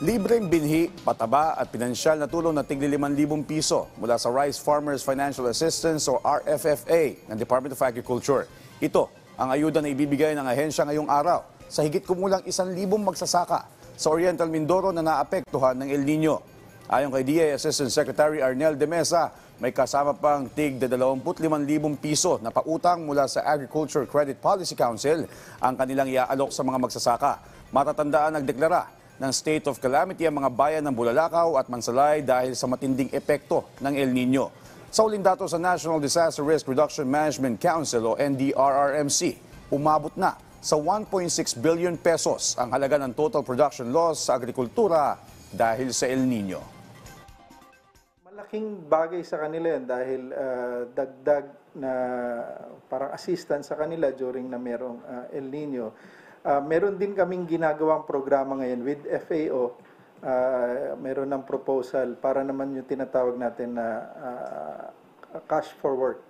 Libreng binhi, pataba at pinansyal na tulong na tigli 5,000 piso mula sa Rice Farmers Financial Assistance o RFFA ng Department of Agriculture. Ito ang ayuda na ibibigay ng ahensya ngayong araw sa higit kumulang 1,000 magsasaka sa Oriental Mindoro na naapektuhan ng El Nino. Ayon kay DA Assistant Secretary Arnel de Mesa, may kasama pang tig 25,000 piso na pautang mula sa Agriculture Credit Policy Council ang kanilang iaalok sa mga magsasaka. Matatandaan nagdeklara ng state of calamity ang mga bayan ng Bulalakaw at Mansalay dahil sa matinding epekto ng El Nino. Sa uling datos sa National Disaster Risk Reduction Management Council o NDRRMC, umabot na sa 1.6 billion pesos ang halaga ng total production loss sa agrikultura dahil sa El Nino. Malaking bagay sa kanila yan dahil dagdag na parang assistance sa kanila during na merong El Nino. Meron din kaming ginagawang programa ngayon with FAO. Meron ng proposal para naman yung tinatawag natin na cash for work.